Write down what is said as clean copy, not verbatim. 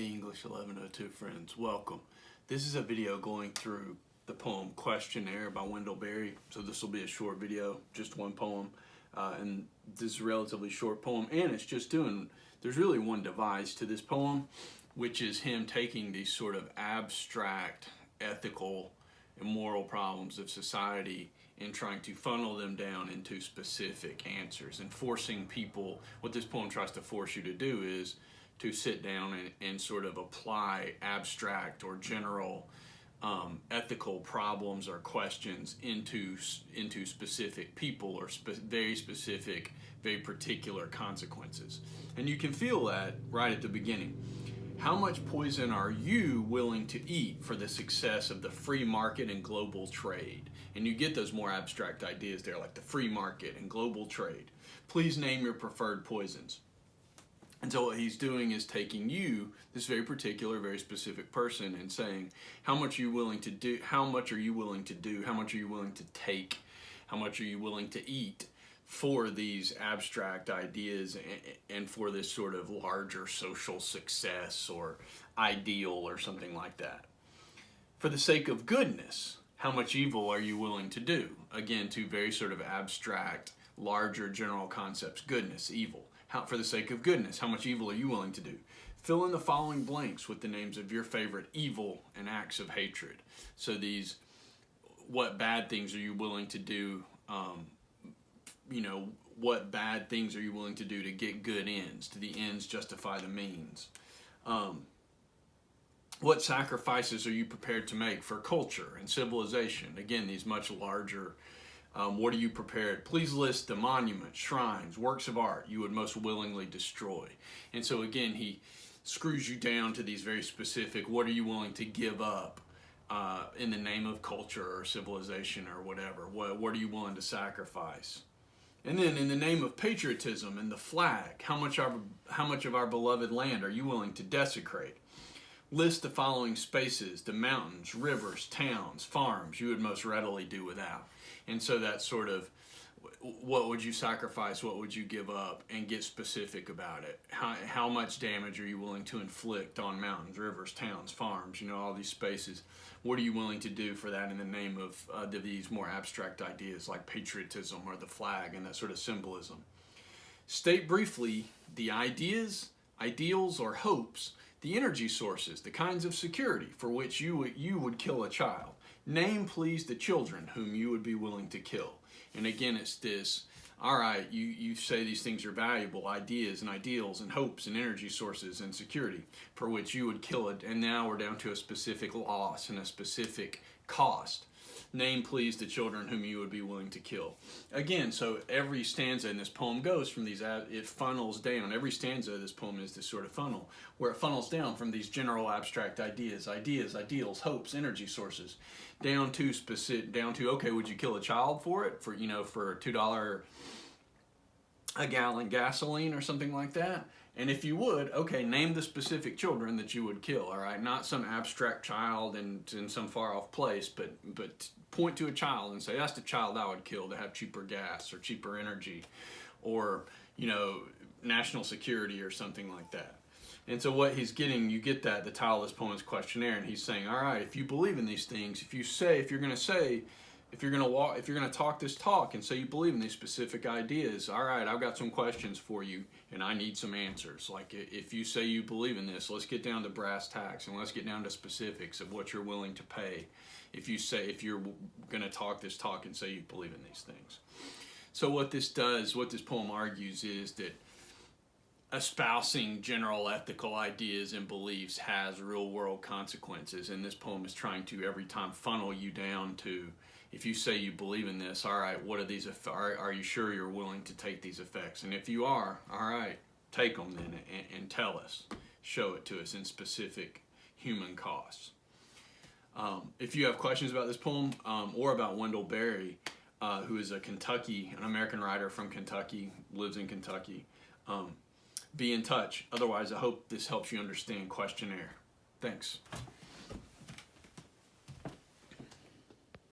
Hey English 1102 friends, welcome. This is a video going through the poem Questionnaire by Wendell Berry. So this will be a short video, just one poem. And this is a relatively short poem, and it's just there's really one device to this poem, which is him taking these sort of abstract ethical and moral problems of society and trying to funnel them down into specific answers and forcing people. What this poem tries to force you to do is to sit down and sort of apply abstract or general ethical problems or questions into specific people or very specific, very particular consequences. And you can feel that right at the beginning. How much poison are you willing to eat for the success of the free market and global trade? And you get those more abstract ideas there, like the free market and global trade. Please name your preferred poisons. And so what he's doing is taking you, this very particular, very specific person, and saying, how much are you willing to do? How much are you willing to do? How much are you willing to take? How much are you willing to eat for these abstract ideas and for this sort of larger social success or ideal or something like that? For the sake of goodness, how much evil are you willing to do? Again, two very sort of abstract, larger general concepts: goodness, evil. For the sake of goodness, how much evil are you willing to do? Fill in the following blanks with the names of your favorite evil and acts of hatred. So these, what bad things are you willing to do? What bad things are you willing to do to get good ends? Do the ends justify the means? What sacrifices are you prepared to make for culture and civilization? Again, these much larger. What are you prepared? Please list the monuments, shrines, works of art you would most willingly destroy. And so again, he screws you down to these very specific, what are you willing to give up in the name of culture or civilization or whatever? What are you willing to sacrifice? And then in the name of patriotism and the flag, how much of our beloved land are you willing to desecrate? List the following spaces: the mountains, rivers, towns, farms you would most readily do without. And so that's sort of, what would you sacrifice, what would you give up, and get specific about it. How much damage are you willing to inflict on mountains, rivers, towns, farms, all these spaces? What are you willing to do for that in the name of these more abstract ideas like patriotism or the flag and that sort of symbolism? State briefly the ideas, ideals, or hopes, the energy sources, the kinds of security for which you would kill a child. Name, please, the children whom you would be willing to kill. And again, it's this, all right, you say these things are valuable, ideas and ideals and hopes and energy sources and security for which you would kill it. And now we're down to a specific loss and a specific cost. Name, please, the children whom you would be willing to kill. Again, so every stanza in this poem goes from these, it funnels down. Every stanza of this poem is this sort of funnel, where it funnels down from these general abstract ideas, ideals, hopes, energy sources, down to okay, would you kill a child for it? For $2 a gallon gasoline or something like that? And if you would, okay, name the specific children that you would kill, all right? Not some abstract child in some far off place, but point to a child and say, that's the child I would kill to have cheaper gas or cheaper energy or, national security or something like that. And so what he's getting, you get that, the title of this poem is Questionnaire, and he's saying, all right, if you believe in these things, if you're going to talk this talk and say you believe in these specific ideas, all right, I've got some questions for you and I need some answers. Like, if you say you believe in this, let's get down to brass tacks and let's get down to specifics of what you're willing to pay if you're going to talk this talk and say you believe in these things. So what this poem argues is that espousing general ethical ideas and beliefs has real world consequences, and this poem is trying to every time funnel you down to, if you say you believe in this, all right, what are these? Are you sure you're willing to take these effects? And if you are, all right, take them then and tell us, show it to us in specific human costs. If you have questions about this poem or about Wendell Berry, who is an American writer from Kentucky, lives in Kentucky, be in touch. Otherwise, I hope this helps you understand Questionnaire. Thanks.